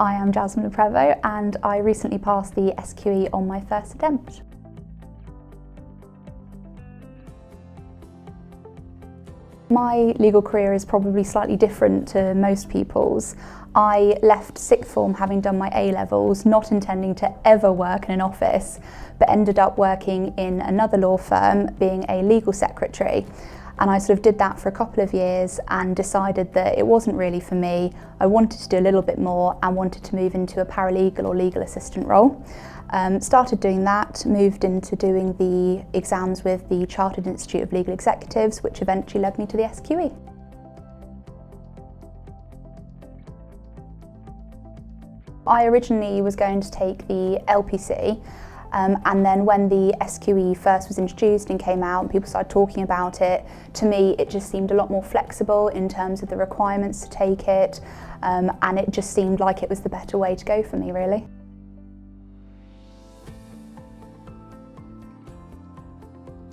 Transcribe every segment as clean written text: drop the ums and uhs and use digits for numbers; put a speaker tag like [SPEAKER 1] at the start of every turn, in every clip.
[SPEAKER 1] I am Jazzmin Le Prevost and I recently passed the SQE on my first attempt. My legal career is probably slightly different to most people's. I left sixth form having done my A-levels, not intending to ever work in an office, but ended up working in another law firm, being a legal secretary. And I sort of did that for a couple of years and decided that it wasn't really for me. I wanted to do a little bit more and wanted to move into a paralegal or legal assistant role. Started doing that, moved into doing the exams with the Chartered Institute of Legal Executives, which eventually led me to the SQE. I originally was going to take the LPC, and then when the SQE first was introduced and came out and people started talking about it, to me it just seemed a lot more flexible in terms of the requirements to take it, and it just seemed like it was the better way to go for me, really.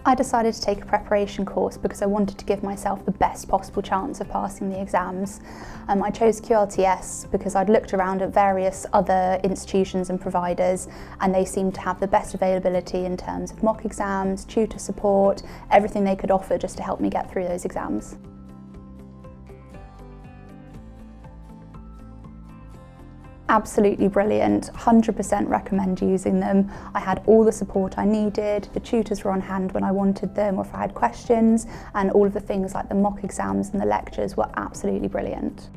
[SPEAKER 1] I decided to take a preparation course because I wanted to give myself the best possible chance of passing the exams. I chose QLTS because I'd looked around at various other institutions and providers and they seemed to have the best availability in terms of mock exams, tutor support, everything they could offer just to help me get through those exams. Absolutely brilliant, 100% recommend using them. I had all the support I needed, the tutors were on hand when I wanted them or if I had questions, and all of the things like the mock exams and the lectures were absolutely brilliant.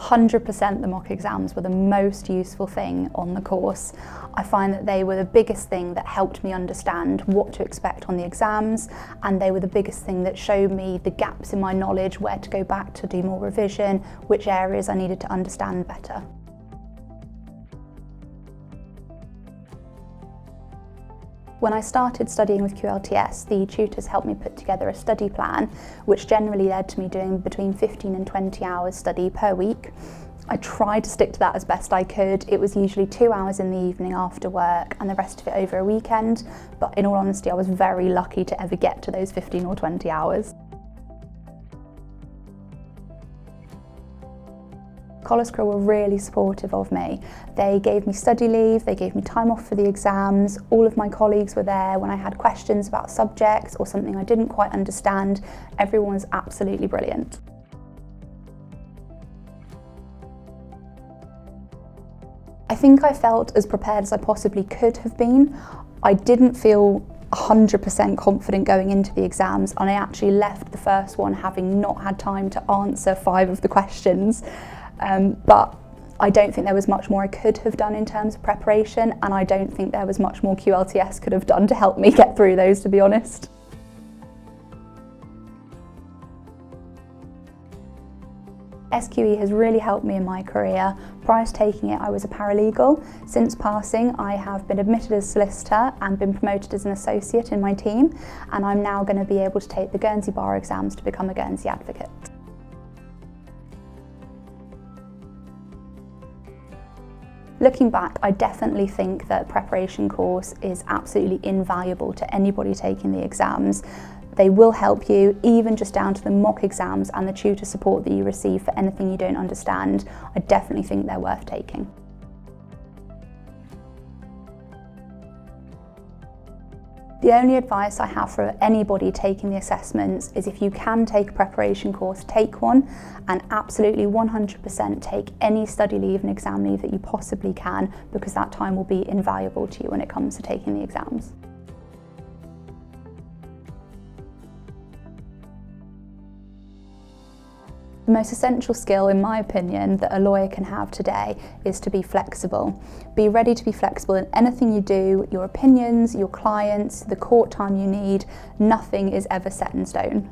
[SPEAKER 1] The mock exams were the most useful thing on the course. I find that they were the biggest thing that helped me understand what to expect on the exams, and they were the biggest thing that showed me the gaps in my knowledge, where to go back to do more revision, which areas I needed to understand better. When I started studying with QLTS, the tutors helped me put together a study plan, which generally led to me doing between 15 and 20 hours study per week. I tried to stick to that as best I could. It was usually 2 hours in the evening after work and the rest of it over a weekend, but in all honesty, I was very lucky to ever get to those 15 or 20 hours. College Crew were really supportive of me. They gave me study leave, they gave me time off for the exams, all of my colleagues were there when I had questions about subjects or something I didn't quite understand. Everyone was absolutely brilliant. I think I felt as prepared as I possibly could have been. I didn't feel 100% confident going into the exams, and I actually left the first one having not had time to answer 5 of the questions. But I don't think there was much more I could have done in terms of preparation, and I don't think there was much more QLTS could have done to help me get through those, to be honest. SQE has really helped me in my career. Prior to taking it, I was a paralegal. Since passing, I have been admitted as solicitor and been promoted as an associate in my team, and I'm now going to be able to take the Guernsey bar exams to become a Guernsey advocate. Looking back, I definitely think that a preparation course is absolutely invaluable to anybody taking the exams. They will help you, even just down to the mock exams and the tutor support that you receive for anything you don't understand. I definitely think they're worth taking. The only advice I have for anybody taking the assessments is if you can take a preparation course, take one, and absolutely 100% take any study leave and exam leave that you possibly can, because that time will be invaluable to you when it comes to taking the exams. The most essential skill, in my opinion, that a lawyer can have today is to be flexible. Be ready to be flexible in anything you do, your opinions, your clients, the court time you need. Nothing is ever set in stone.